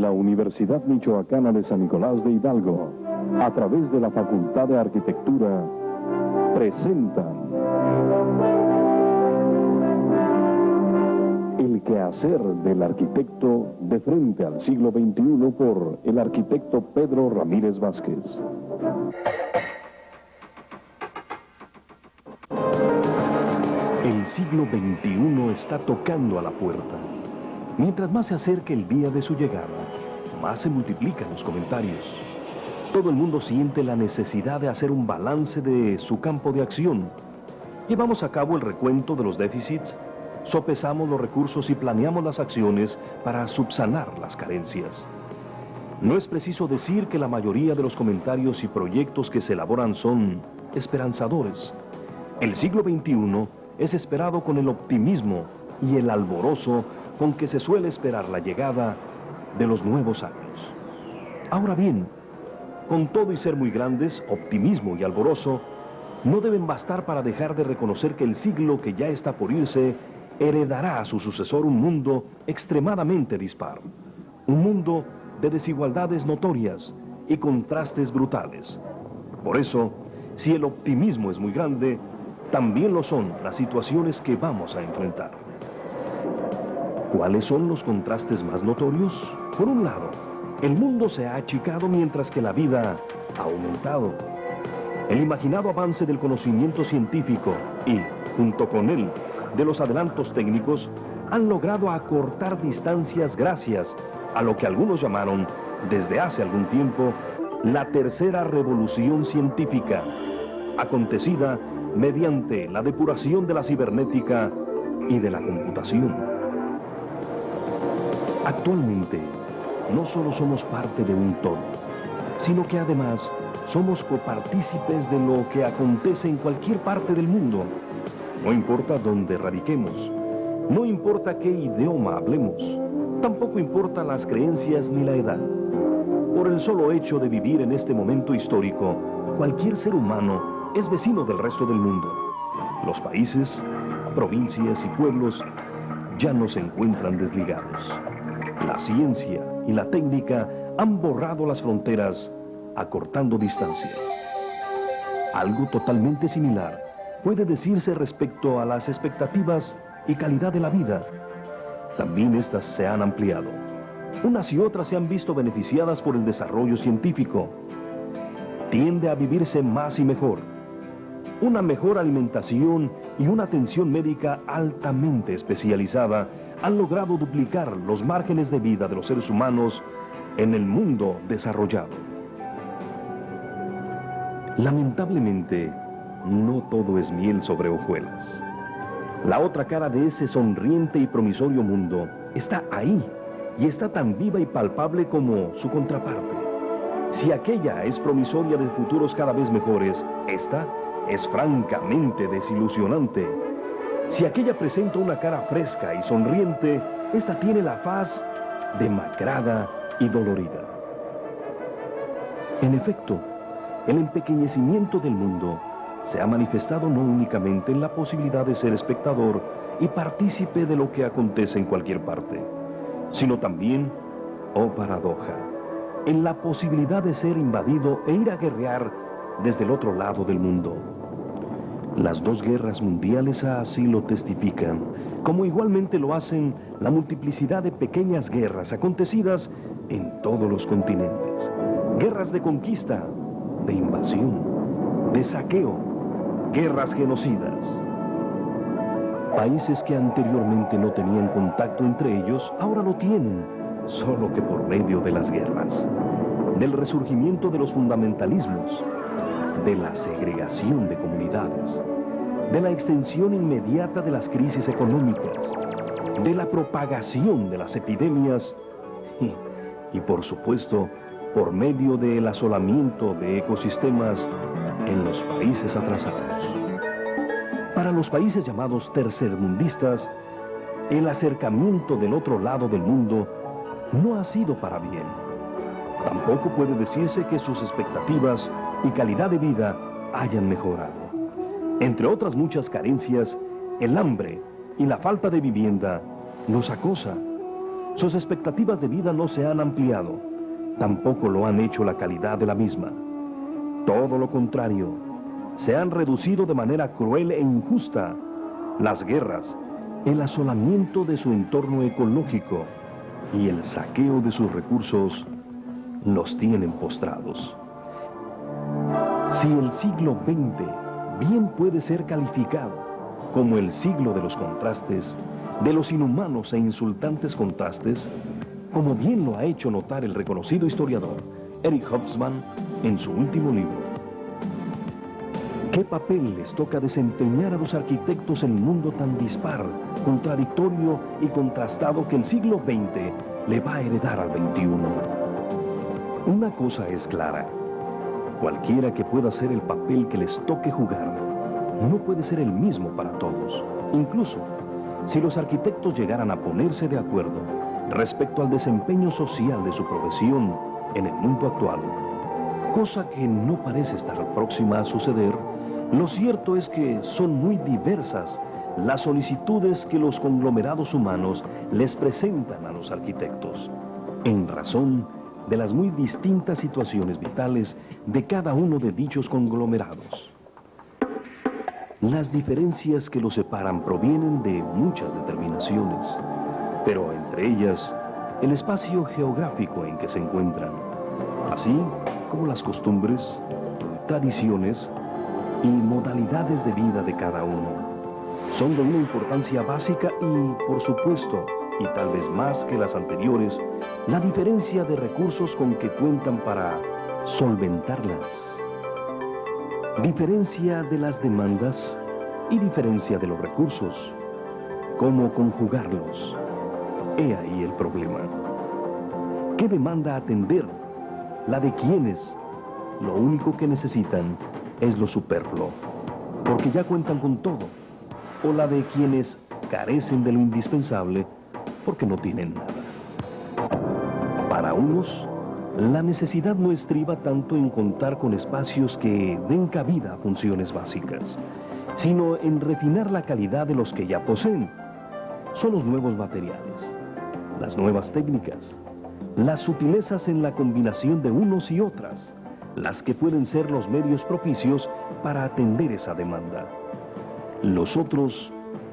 La Universidad Michoacana de San Nicolás de Hidalgo, a través de la Facultad de Arquitectura, presentan El quehacer del arquitecto de frente al siglo XXI por el arquitecto Pedro Ramírez Vázquez. El siglo XXI está tocando a la puerta. Mientras más se acerca el día de su llegada, más se multiplican los comentarios. Todo el mundo siente la necesidad de hacer un balance de su campo de acción. Llevamos a cabo el recuento de los déficits, sopesamos los recursos y planeamos las acciones para subsanar las carencias. No es preciso decir que la mayoría de los comentarios y proyectos que se elaboran son esperanzadores. El siglo XXI es esperado con el optimismo y el alborozo con que se suele esperar la llegada de los nuevos años. Ahora bien, con todo y ser muy grandes, optimismo y alborozo no deben bastar para dejar de reconocer que el siglo que ya está por irse heredará a su sucesor un mundo extremadamente dispar, un mundo de desigualdades notorias y contrastes brutales. Por eso, si el optimismo es muy grande, también lo son las situaciones que vamos a enfrentar. ¿Cuáles son los contrastes más notorios? Por un lado, el mundo se ha achicado mientras que la vida ha aumentado. El imaginado avance del conocimiento científico y, junto con él, de los adelantos técnicos, han logrado acortar distancias gracias a lo que algunos llamaron, desde hace algún tiempo, la tercera revolución científica, acontecida mediante la depuración de la cibernética y de la computación. Actualmente, no solo somos parte de un todo, sino que además somos copartícipes de lo que acontece en cualquier parte del mundo. No importa dónde radiquemos, no importa qué idioma hablemos, tampoco importa las creencias ni la edad. Por el solo hecho de vivir en este momento histórico, cualquier ser humano es vecino del resto del mundo. Los países, provincias y pueblos ya no se encuentran desligados. La ciencia y la técnica han borrado las fronteras, acortando distancias. Algo totalmente similar puede decirse respecto a las expectativas y calidad de la vida. También estas se han ampliado. Unas y otras se han visto beneficiadas por el desarrollo científico. Tiende a vivirse más y mejor. Una mejor alimentación y una atención médica altamente especializada han logrado duplicar los márgenes de vida de los seres humanos en el mundo desarrollado. Lamentablemente, no todo es miel sobre hojuelas. La otra cara de ese sonriente y promisorio mundo está ahí y está tan viva y palpable como su contraparte. Si aquella es promisoria de futuros cada vez mejores, esta es francamente desilusionante. Si aquella presenta una cara fresca y sonriente, esta tiene la faz demacrada y dolorida. En efecto, el empequeñecimiento del mundo se ha manifestado no únicamente en la posibilidad de ser espectador y partícipe de lo que acontece en cualquier parte, sino también, oh paradoja, en la posibilidad de ser invadido e ir a guerrear desde el otro lado del mundo. Las dos guerras mundiales así lo testifican, como igualmente lo hacen la multiplicidad de pequeñas guerras acontecidas en todos los continentes. Guerras de conquista, de invasión, de saqueo, guerras genocidas. Países que anteriormente no tenían contacto entre ellos, ahora lo tienen, solo que por medio de las guerras, del resurgimiento de los fundamentalismos, de la segregación de comunidades, de la extensión inmediata de las crisis económicas, de la propagación de las epidemias y por supuesto, por medio del asolamiento de ecosistemas en los países atrasados. Para los países llamados tercermundistas, el acercamiento del otro lado del mundo no ha sido para bien. Tampoco puede decirse que sus expectativas y calidad de vida hayan mejorado. Entre otras muchas carencias, el hambre y la falta de vivienda los acosa. Sus expectativas de vida no se han ampliado, tampoco lo han hecho la calidad de la misma. Todo lo contrario, se han reducido de manera cruel e injusta. Las guerras, el asolamiento de su entorno ecológico y el saqueo de sus recursos los tienen postrados. Si el siglo XX bien puede ser calificado como el siglo de los contrastes, de los inhumanos e insultantes contrastes, como bien lo ha hecho notar el reconocido historiador Eric Hobsbawm en su último libro. ¿Qué papel les toca desempeñar a los arquitectos en un mundo tan dispar, contradictorio y contrastado que el siglo XX le va a heredar al XXI? Una cosa es clara: cualquiera que pueda hacer el papel que les toque jugar, no puede ser el mismo para todos. Incluso, si los arquitectos llegaran a ponerse de acuerdo respecto al desempeño social de su profesión en el mundo actual, cosa que no parece estar próxima a suceder, lo cierto es que son muy diversas las solicitudes que los conglomerados humanos les presentan a los arquitectos, en razón de las muy distintas situaciones vitales de cada uno de dichos conglomerados. Las diferencias que los separan provienen de muchas determinaciones, pero entre ellas, el espacio geográfico en que se encuentran, así como las costumbres, tradiciones y modalidades de vida de cada uno. Son de una importancia básica y, por supuesto, y tal vez más que las anteriores, la diferencia de recursos con que cuentan para solventarlas. Diferencia de las demandas y diferencia de los recursos. ¿Cómo conjugarlos? He ahí el problema. ¿Qué demanda atender? La de quienes lo único que necesitan es lo superfluo, porque ya cuentan con todo, o la de quienes carecen de lo indispensable porque no tienen nada. Para unos, la necesidad no estriba tanto en contar con espacios que den cabida a funciones básicas, sino en refinar la calidad de los que ya poseen. Son los nuevos materiales, las nuevas técnicas, las sutilezas en la combinación de unos y otras, las que pueden ser los medios propicios para atender esa demanda. Los otros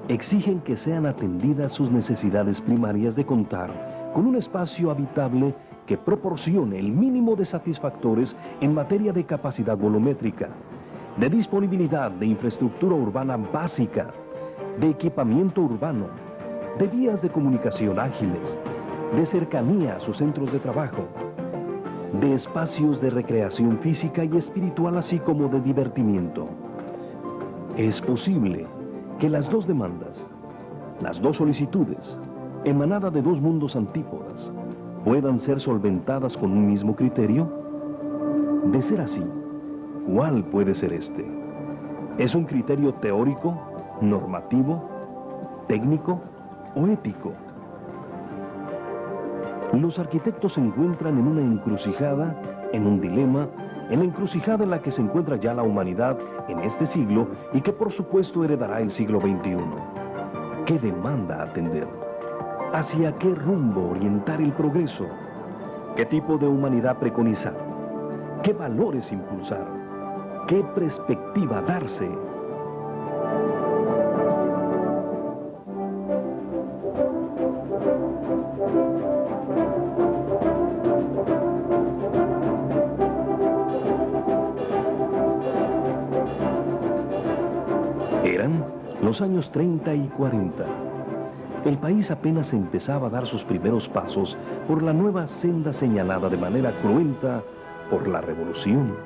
exigen que sean atendidas sus necesidades primarias de contar con un espacio habitable que proporcione el mínimo de satisfactores en materia de capacidad volumétrica, de disponibilidad de infraestructura urbana básica, de equipamiento urbano, de vías de comunicación ágiles, de cercanía a sus centros de trabajo, de espacios de recreación física y espiritual, así como de divertimiento. Es posible que las dos demandas, las dos solicitudes, emanadas de dos mundos antípodas, puedan ser solventadas con un mismo criterio. De ser así, ¿cuál puede ser este? ¿Es un criterio teórico, normativo, técnico o ético? Los arquitectos se encuentran en una encrucijada, en un dilema, en la encrucijada en la que se encuentra ya la humanidad en este siglo y que por supuesto heredará el siglo XXI. ¿Qué demanda atender? ¿Hacia qué rumbo orientar el progreso? ¿Qué tipo de humanidad preconizar? ¿Qué valores impulsar? ¿Qué perspectiva darse? Eran los años 30 y 40. El país apenas empezaba a dar sus primeros pasos por la nueva senda señalada de manera cruenta por la revolución.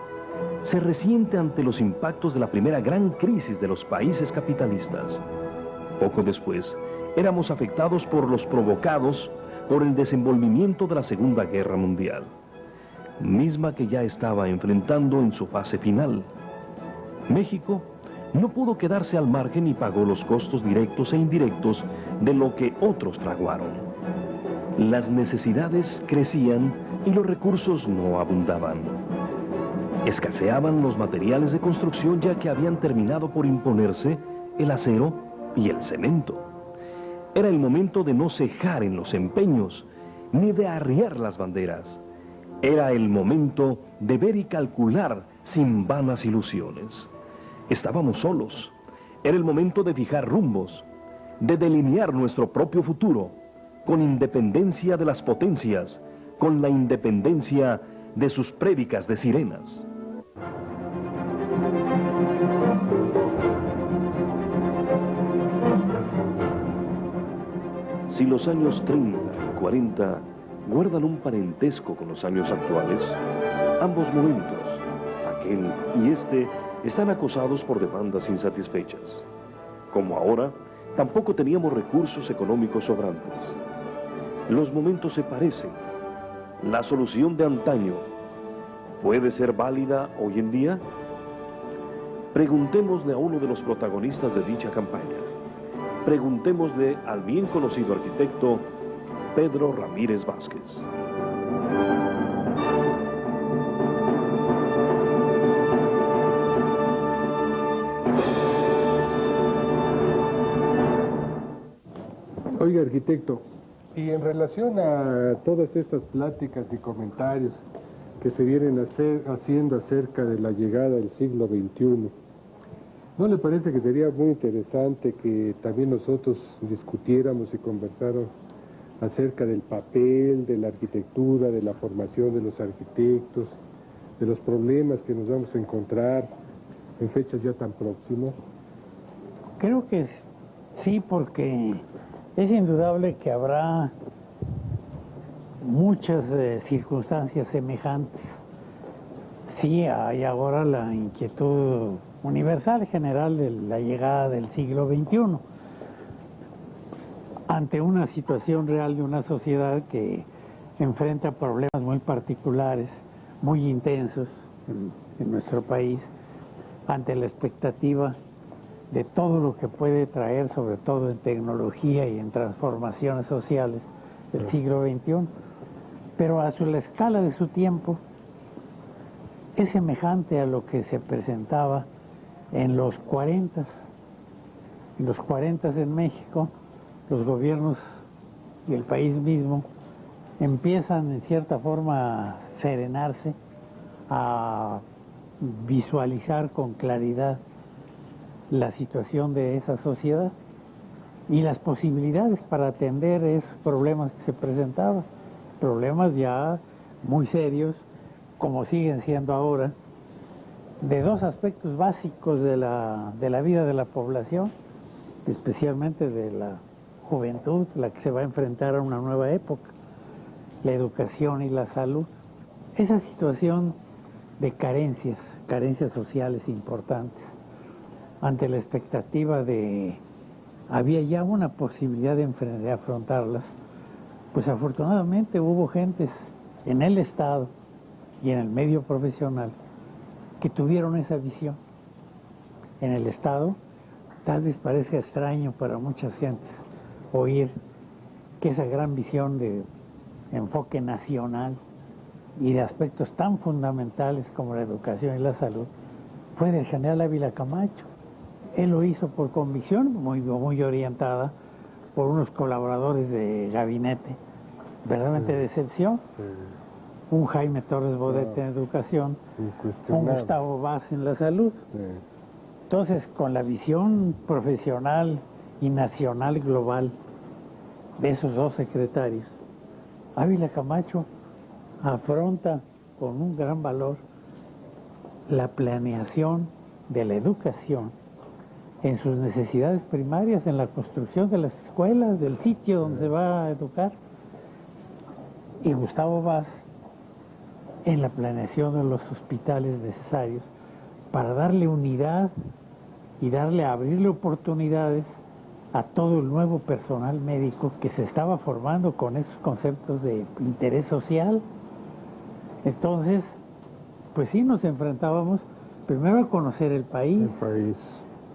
Se resiente ante los impactos de la primera gran crisis de los países capitalistas. Poco después, éramos afectados por los provocados por el desenvolvimiento de la Segunda Guerra Mundial, misma que ya estaba enfrentando en su fase final. México no pudo quedarse al margen y pagó los costos directos e indirectos de lo que otros fraguaron. Las necesidades crecían y los recursos no abundaban. Escaseaban los materiales de construcción, ya que habían terminado por imponerse el acero y el cemento. Era el momento de no cejar en los empeños, ni de arriar las banderas. Era el momento de ver y calcular sin vanas ilusiones. Estábamos solos. Era el momento de fijar rumbos, de delinear nuestro propio futuro, con independencia de las potencias, con la independencia de sus prédicas de sirenas. Si los años 30 y 40 guardan un parentesco con los años actuales, ambos momentos, aquel y este, están acosados por demandas insatisfechas. Como ahora, tampoco teníamos recursos económicos sobrantes. Los momentos se parecen. La solución de antaño ¿puede ser válida hoy en día? Preguntémosle a uno de los protagonistas de dicha campaña. Preguntémosle al bien conocido arquitecto Pedro Ramírez Vázquez. Oiga, arquitecto, y en relación a todas estas pláticas y comentarios que se vienen haciendo acerca de la llegada del siglo XXI, ¿no le parece que sería muy interesante que también nosotros discutiéramos y conversáramos acerca del papel de la arquitectura, de la formación de los arquitectos, de los problemas que nos vamos a encontrar en fechas ya tan próximas? Creo que sí, porque es indudable que habrá muchas circunstancias semejantes. Sí, hay ahora la inquietud universal general de la llegada del siglo XXI ante una situación real de una sociedad que enfrenta problemas muy particulares, muy intensos en nuestro país, ante la expectativa de todo lo que puede traer, sobre todo en tecnología y en transformaciones sociales, el siglo XXI. Pero a la escala de su tiempo es semejante a lo que se presentaba en los 40. En los 40 en México, los gobiernos y el país mismo empiezan en cierta forma a serenarse, a visualizar con claridad la situación de esa sociedad. y las posibilidades para atender esos problemas que se presentaban, problemas ya muy serios, como siguen siendo ahora, de dos aspectos básicos de la vida de la población, especialmente de la juventud, la que se va a enfrentar a una nueva época, la educación y la salud. Esa situación de carencias sociales importantes, ante la expectativa de había ya una posibilidad de afrontarlas, pues afortunadamente hubo gentes en el Estado y en el medio profesional que tuvieron esa visión. En el Estado, tal vez parezca extraño para muchas gentes oír que esa gran visión de enfoque nacional y de aspectos tan fundamentales como la educación y la salud fue del general Ávila Camacho. Él lo hizo por convicción, muy orientada por unos colaboradores de gabinete, verdaderamente de excepción. Un Jaime Torres Bodet en educación, un Gustavo Vaz en la salud. Entonces, con la visión profesional y nacional global de esos dos secretarios, Ávila Camacho afronta con un gran valor la planeación de la educación en sus necesidades primarias, en la construcción de las escuelas, del sitio donde se va a educar, y Gustavo Vaz en la planeación de los hospitales necesarios para darle unidad y abrirle oportunidades a todo el nuevo personal médico que se estaba formando con esos conceptos de interés social. Entonces, pues sí nos enfrentábamos primero a conocer el país.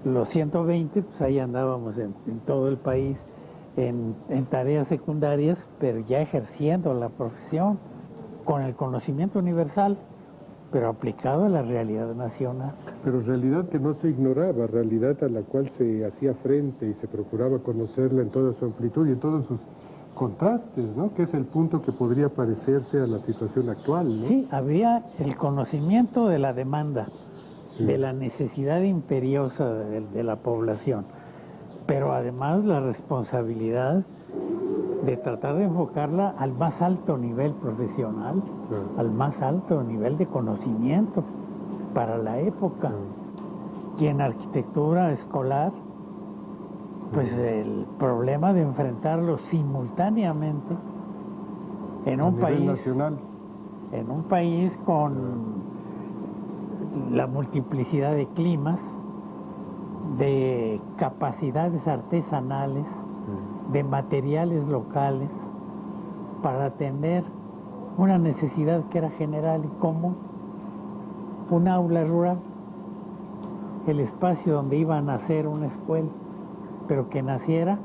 Los 120, pues ahí andábamos en todo el país en tareas secundarias, pero ya ejerciendo la profesión con el conocimiento universal, pero aplicado a la realidad nacional. Pero realidad que no se ignoraba, realidad a la cual se hacía frente y se procuraba conocerla en toda su amplitud y en todos sus contrastes, ¿no? Que es el punto que podría parecerse a la situación actual, ¿no? Sí, había el conocimiento de la demanda, de la necesidad imperiosa de la población, pero además la responsabilidad de tratar de enfocarla al más alto nivel profesional, al más alto nivel de conocimiento para la época. Y en arquitectura escolar, pues el problema de enfrentarlo simultáneamente en un país nacional, en un país con la multiplicidad de climas, de capacidades artesanales, de materiales locales, para atender una necesidad que era general y común, un aula rural, el espacio donde iba a nacer una escuela, pero que naciera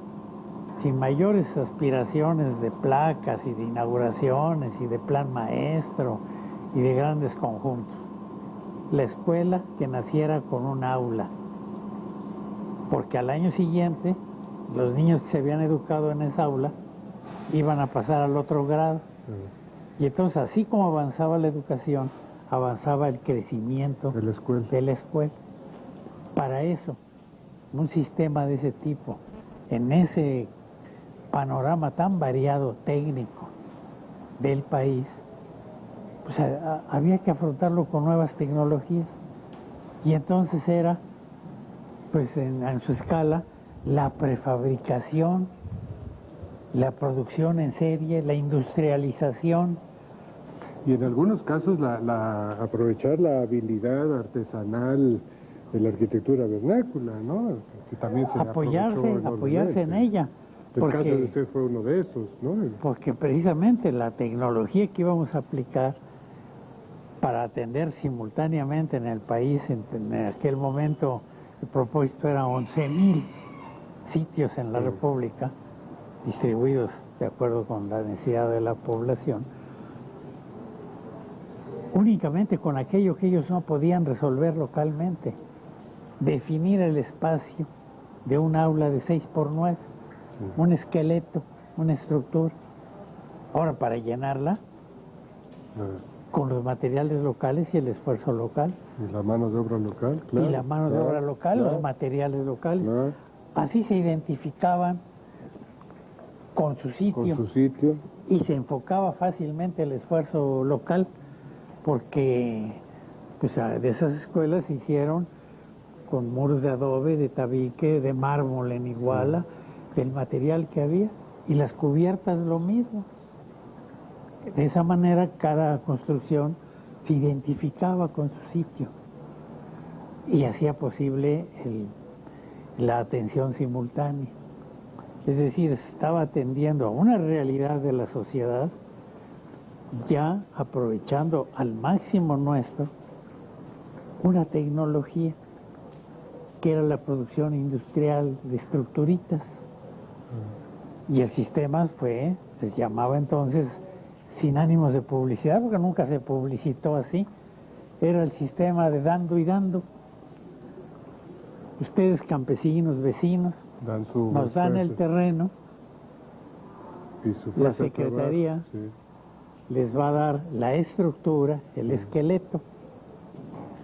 sin mayores aspiraciones de placas y de inauguraciones y de plan maestro y de grandes conjuntos. La escuela que naciera con un aula, porque al año siguiente los niños que se habían educado en esa aula iban a pasar al otro grado. Y entonces, así como avanzaba la educación, avanzaba el crecimiento de la escuela. Para eso, un sistema de ese tipo, en ese panorama tan variado técnico del país, pues había que afrontarlo con nuevas tecnologías. Y entonces era, pues en su escala, la prefabricación, la producción en serie, la industrialización. Y en algunos casos aprovechar la habilidad artesanal de la arquitectura vernácula, ¿no? Que también se apoyarse en ella. El caso de usted fue uno de esos, ¿no? Porque precisamente la tecnología que íbamos a aplicar para atender simultáneamente en el país, en aquel momento el propósito era 11,000 sitios en la República, distribuidos de acuerdo con la necesidad de la población, únicamente con aquello que ellos no podían resolver localmente, definir el espacio de un aula de 6x9, un esqueleto, una estructura. Ahora, para llenarla con los materiales locales y el esfuerzo local. Y la mano de obra local, claro. Y la mano de obra local, los materiales locales. Así se identificaban con su sitio, y se enfocaba fácilmente el esfuerzo local, porque pues, de esas escuelas se hicieron con muros de adobe, de tabique, de mármol en Iguala, del material que había, y las cubiertas lo mismo. De esa manera cada construcción se identificaba con su sitio y hacía posible la atención simultánea. Es decir, se estaba atendiendo a una realidad de la sociedad, ya aprovechando al máximo nuestro una tecnología que era la producción industrial de estructuritas. Y el sistema se llamaba entonces, sin ánimos de publicidad, porque nunca se publicitó así, era el sistema de dando y dando. Ustedes, campesinos, vecinos, nos dan el terreno, y la Secretaría les va a dar la estructura, el esqueleto.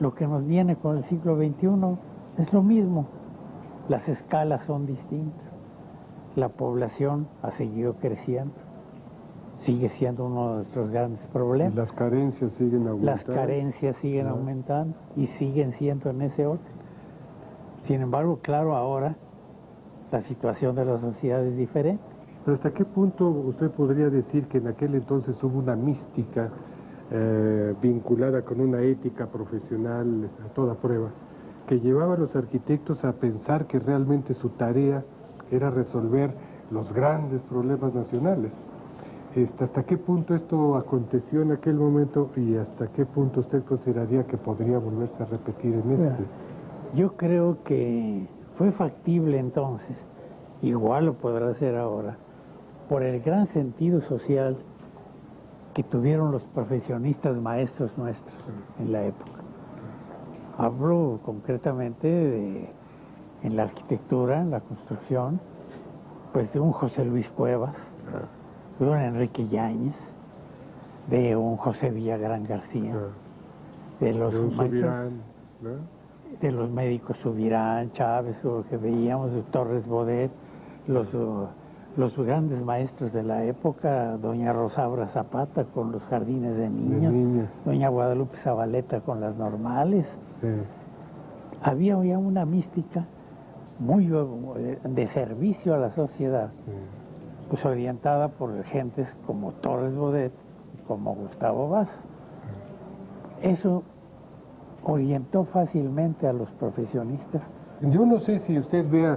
Lo que nos viene con el siglo XXI es lo mismo. Las escalas son distintas. La población ha seguido creciendo. Sigue siendo uno de nuestros grandes problemas. Y las carencias siguen aumentando. Las carencias siguen aumentando y siguen siendo en ese orden. Sin embargo, claro, ahora la situación de la sociedad es diferente. Pero ¿hasta qué punto usted podría decir que en aquel entonces hubo una mística vinculada con una ética profesional a toda prueba, que llevaba a los arquitectos a pensar que realmente su tarea era resolver los grandes problemas nacionales? ¿Hasta qué punto esto aconteció en aquel momento y hasta qué punto usted consideraría que podría volverse a repetir en este? Yo creo que fue factible entonces, igual lo podrá hacer ahora, por el gran sentido social que tuvieron los profesionistas maestros nuestros en la época. Hablo concretamente en la arquitectura, en la construcción, pues de un José Luis Cuevas, de un Enrique Yáñez, de un José Villagrán García, de los maestros, de los médicos Subirán, Chávez, lo que veíamos, de Torres Bodet, los grandes maestros de la época, doña Rosaura Zapata con los jardines de niños, doña Guadalupe Zabaleta con las normales. Había ya una mística muy de servicio a la sociedad, pues orientada por gentes como Torres Bodet y como Gustavo Vaz. Eso orientó fácilmente a los profesionistas. Yo no sé si usted vea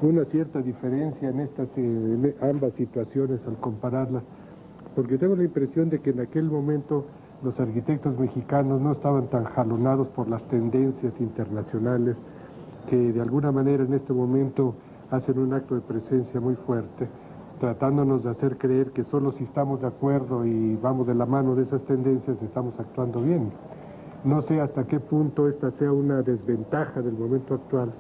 una cierta diferencia en ambas situaciones al compararlas, porque tengo la impresión de que en aquel momento los arquitectos mexicanos no estaban tan jalonados por las tendencias internacionales que de alguna manera en este momento hacen un acto de presencia muy fuerte, tratándonos de hacer creer que solo si estamos de acuerdo y vamos de la mano de esas tendencias estamos actuando bien. No sé hasta qué punto esta sea una desventaja del momento actual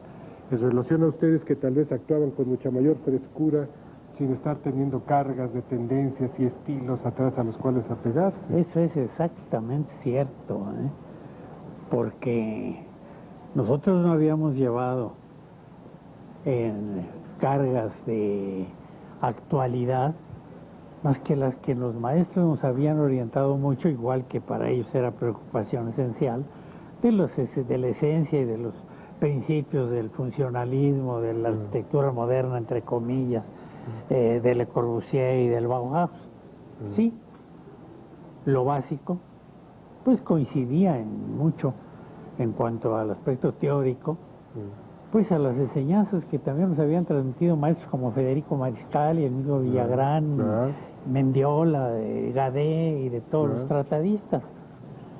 en relación a ustedes que tal vez actuaban con mucha mayor frescura sin estar teniendo cargas de tendencias y estilos atrás a los cuales apegarse. Eso es exactamente cierto, porque nosotros no habíamos llevado en cargas de actualidad más que las que los maestros nos habían orientado mucho, igual que para ellos era preocupación esencial, de la esencia y de los principios del funcionalismo, de la arquitectura moderna, entre comillas, de Le Corbusier y del Bauhaus. Sí, lo básico, pues coincidía en mucho en cuanto al aspecto teórico, pues a las enseñanzas que también nos habían transmitido maestros como Federico Mariscal y el mismo Villagrán, Mendiola, Gadé y de todos los tratadistas.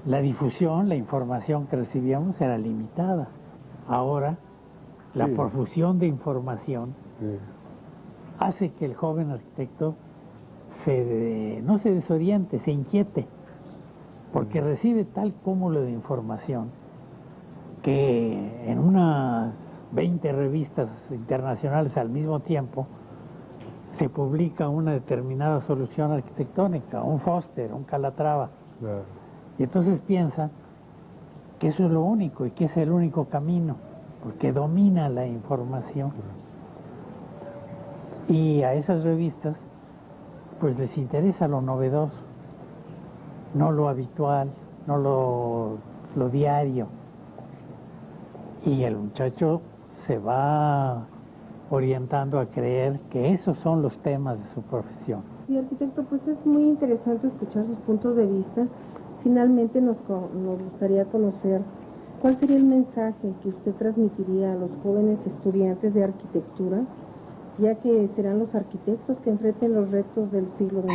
La difusión, la información que recibíamos era limitada. Ahora, la profusión de información hace que el joven arquitecto no se desoriente, se inquiete, porque recibe tal cúmulo de información que en unas 20 revistas internacionales al mismo tiempo se publica una determinada solución arquitectónica, un Foster, un Calatrava. Y entonces piensa que eso es lo único y que es el único camino, porque domina la información. Y a esas revistas pues les interesa lo novedoso, no lo habitual, no lo diario. Y el muchacho se va orientando a creer que esos son los temas de su profesión. Sí, arquitecto, pues es muy interesante escuchar sus puntos de vista. Finalmente nos gustaría conocer cuál sería el mensaje que usted transmitiría a los jóvenes estudiantes de arquitectura, ya que serán los arquitectos que enfrenten los retos del siglo XXI.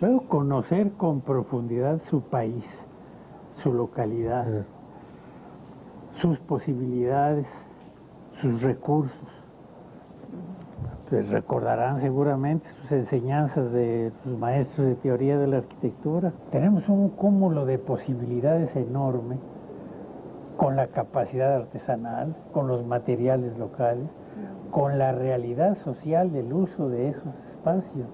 Luego conocer con profundidad su país, su localidad, sus posibilidades, sus recursos. Pues recordarán seguramente sus enseñanzas de sus maestros de teoría de la arquitectura. Tenemos un cúmulo de posibilidades enorme con la capacidad artesanal, con los materiales locales, con la realidad social del uso de esos espacios.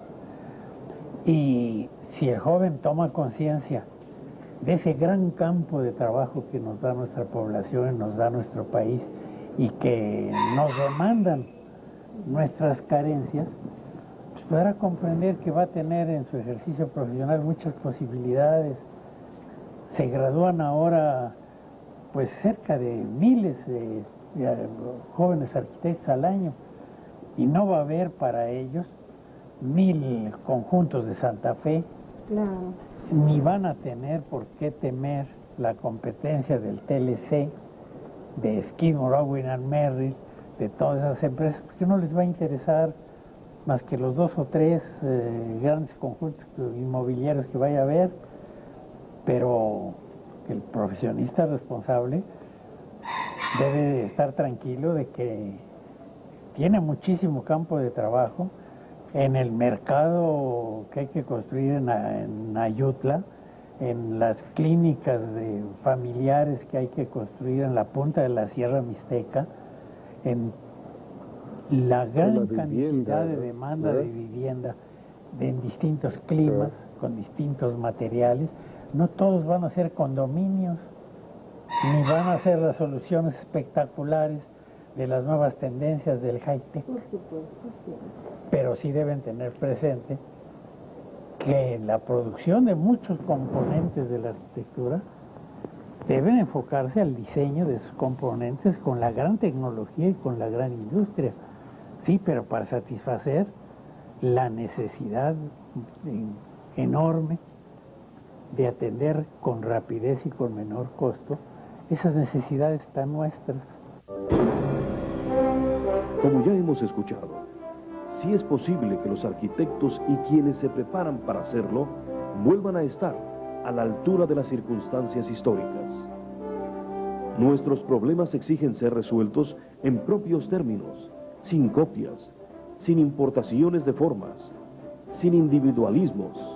Y si el joven toma conciencia de ese gran campo de trabajo que nos da nuestra población, nos da nuestro país y que nos demandan nuestras carencias, pues podrá comprender que va a tener en su ejercicio profesional muchas posibilidades. Se gradúan ahora pues cerca de miles de jóvenes arquitectos al año y no va a haber para ellos 1000 conjuntos de Santa Fe, Claro. ni van a tener por qué temer la competencia del TLC, de Skidmore, Owen & Merrill, de todas esas empresas, porque no les va a interesar más que los 2 o 3 grandes conjuntos inmobiliarios que vaya a haber, pero el profesionista responsable debe estar tranquilo de que tiene muchísimo campo de trabajo en el mercado que hay que construir en Ayutla, en las clínicas de familiares que hay que construir en la punta de la Sierra Mixteca, en la gran cantidad de demanda de vivienda en distintos climas, con distintos materiales. No todos van a ser condominios, ni van a ser las soluciones espectaculares de las nuevas tendencias del high-tech. Por supuesto, sí. Pero sí deben tener presente que la producción de muchos componentes de la arquitectura deben enfocarse al diseño de sus componentes con la gran tecnología y con la gran industria. Sí, pero para satisfacer la necesidad enorme de atender con rapidez y con menor costo esas necesidades tan nuestras. Como ya hemos escuchado, sí es posible que los arquitectos y quienes se preparan para hacerlo vuelvan a estar a la altura de las circunstancias históricas. Nuestros problemas exigen ser resueltos en propios términos, sin copias, sin importaciones de formas, sin individualismos,